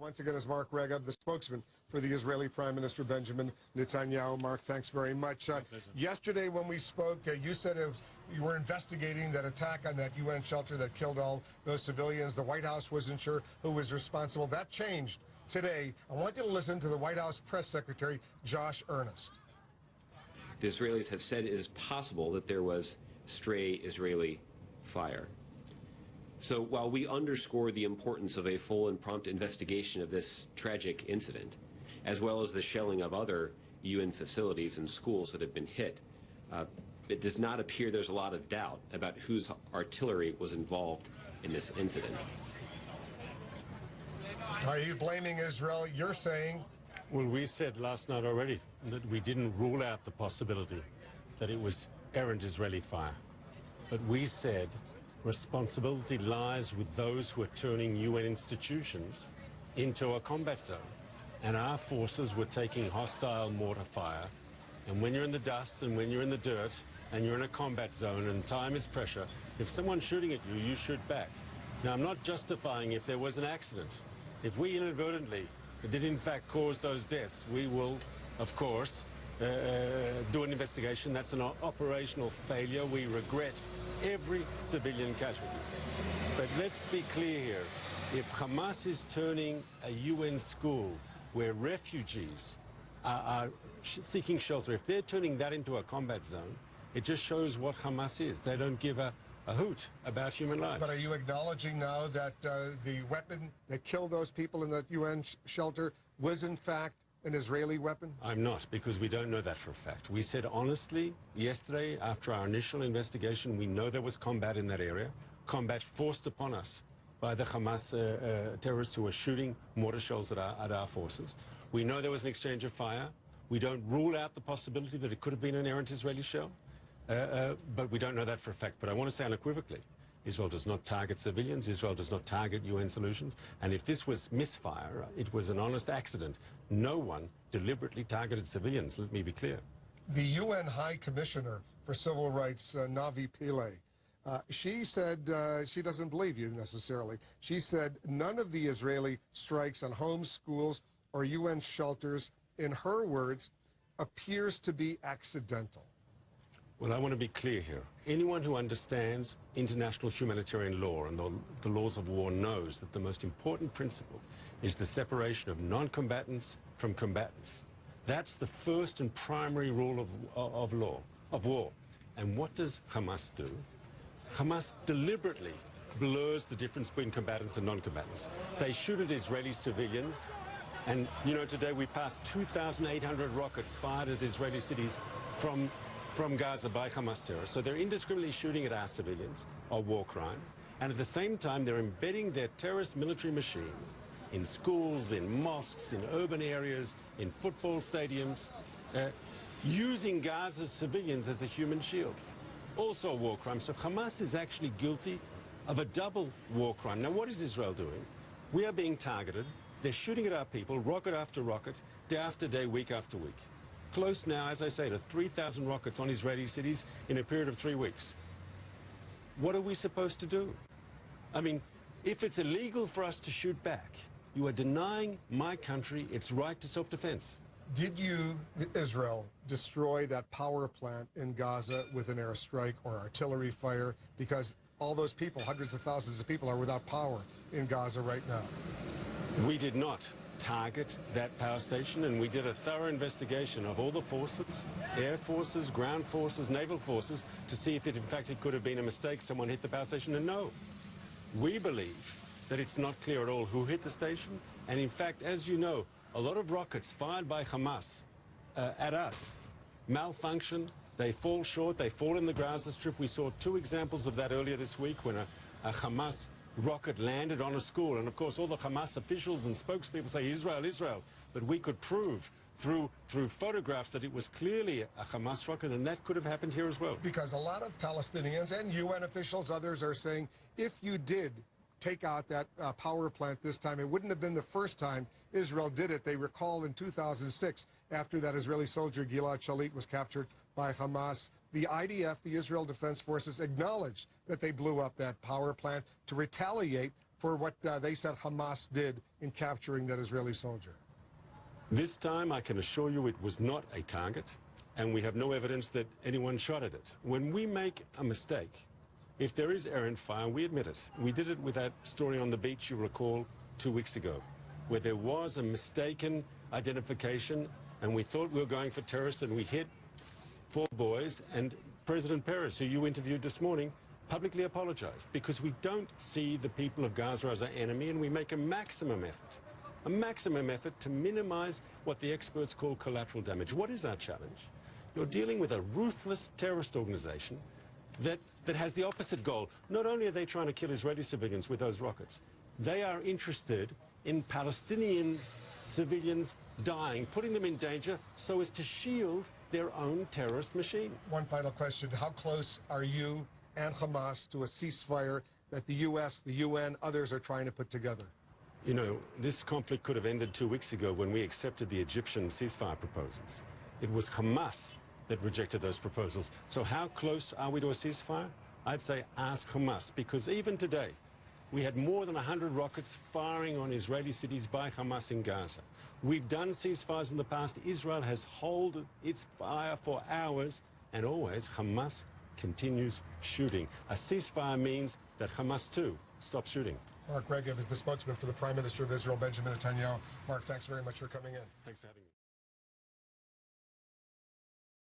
Once again is Mark Regev, the spokesman for the Israeli Prime Minister Benjamin Netanyahu. Mark, thanks very much. Yesterday when we spoke, you said you were investigating that attack on that UN shelter that killed all those civilians. The White House wasn't sure who was responsible. That changed today. I want you to listen to the White House Press Secretary, Josh Earnest. The Israelis have said it is possible that there was stray Israeli fire. So while we underscore the importance of a full and prompt investigation of this tragic incident, as well as the shelling of other UN facilities and schools that have been hit, it does not appear there's a lot of doubt about whose artillery was involved in this incident. Are you blaming Israel? You're saying... Well, we said last night already that we didn't rule out the possibility that it was errant Israeli fire. But we said responsibility lies with those who are turning UN institutions into a combat zone. And our forces were taking hostile mortar fire. And when you're in the dust and when you're in the dirt and you're in a combat zone and time is pressure, if someone's shooting at you, you shoot back. Now, I'm not justifying if there was an accident. If we inadvertently did in fact cause those deaths, we will, of course, do an investigation. That's an operational failure. We regret every civilian casualty. But let's be clear here. If Hamas is turning a UN school where refugees are seeking shelter, if they're turning that into a combat zone, it just shows what Hamas is. They don't give a hoot about human lives. But are you acknowledging now that the weapon that killed those people in the UN shelter was in fact an Israeli weapon? I'm not, because we don't know that for a fact. We said honestly yesterday, after our initial investigation, we know there was combat in that area, combat forced upon us by the Hamas terrorists who were shooting mortar shells at our forces. We know there was an exchange of fire. We don't rule out the possibility that it could have been an errant Israeli shell, but we don't know that for a fact. But I want to say unequivocally, Israel does not target civilians. Israel does not target UN solutions. And if this was misfire, it was an honest accident. No one deliberately targeted civilians, let me be clear. The UN High Commissioner for Civil Rights, Navi Pillay, she said she doesn't believe you necessarily. She said none of the Israeli strikes on homes, schools, or UN shelters, in her words, appears to be accidental. Well, I want to be clear here. Anyone who understands international humanitarian law and the laws of war knows that the most important principle is the separation of non-combatants from combatants. That's the first and primary rule of war. And what does Hamas do? Hamas deliberately blurs the difference between combatants and non-combatants. They shoot at Israeli civilians. And, you know, today we passed 2,800 rockets fired at Israeli cities from Gaza by Hamas terrorists. So they're indiscriminately shooting at our civilians, a war crime. And at the same time, they're embedding their terrorist military machine in schools, in mosques, in urban areas, in football stadiums, using Gaza's civilians as a human shield. Also a war crime. So Hamas is actually guilty of a double war crime. Now, what is Israel doing? We are being targeted. They're shooting at our people, rocket after rocket, day after day, week after week. Close now, as I say, to 3,000 rockets on Israeli cities in a period of 3 weeks. What are we supposed to do? I mean, if it's illegal for us to shoot back, you are denying my country its right to self-defense. Did you, Israel, destroy that power plant in Gaza with an airstrike or artillery fire? Because all those people, hundreds of thousands of people, are without power in Gaza right now. We did not target that power station, and we did a thorough investigation of all the forces, air forces, ground forces, naval forces, to see if in fact it could have been a mistake. Someone hit the power station, and no. We believe that it's not clear at all who hit the station, and in fact, as you know, a lot of rockets fired by Hamas at us malfunction. They fall short, they fall in the Gaza Strip. We saw 2 examples of that earlier this week when a Hamas rocket landed on a school. And of course, all the Hamas officials and spokespeople say Israel, Israel. But we could prove through photographs that it was clearly a Hamas rocket, and that could have happened here as well. Because a lot of Palestinians and UN officials, others, are saying if you did take out that power plant this time, it wouldn't have been the first time Israel did it. They recall in 2006, after that Israeli soldier Gilad Shalit was captured by Hamas, the IDF, the Israel Defense Forces, acknowledged that they blew up that power plant to retaliate for what they said Hamas did in capturing that Israeli soldier? This time, I can assure you it was not a target, and we have no evidence that anyone shot at it. When we make a mistake, if there is errant fire, we admit it. We did it with that story on the beach, you recall, 2 weeks ago, where there was a mistaken identification, and we thought we were going for terrorists, and we hit 4 boys, and President Peres, who you interviewed this morning, publicly apologized, because we don't see the people of Gaza as our enemy, and we make a maximum effort to minimize what the experts call collateral damage. What is our challenge? You're dealing with a ruthless terrorist organization that has the opposite goal. Not only are they trying to kill Israeli civilians with those rockets, they are interested in Palestinians, civilians dying, putting them in danger so as to shield their own terrorist machine. One final question. How close are you and Hamas to a ceasefire that the U.S., the UN, others are trying to put together? You know, this conflict could have ended 2 weeks ago when we accepted the Egyptian ceasefire proposals. It was Hamas that rejected those proposals. So how close are we to a ceasefire? I'd say ask Hamas, because even today, we had more than 100 rockets firing on Israeli cities by Hamas in Gaza. We've done ceasefires in the past. Israel has held its fire for hours, and always Hamas continues shooting. A ceasefire means that Hamas, too, stops shooting. Mark Regev is the spokesman for the Prime Minister of Israel, Benjamin Netanyahu. Mark, thanks very much for coming in. Thanks for having me.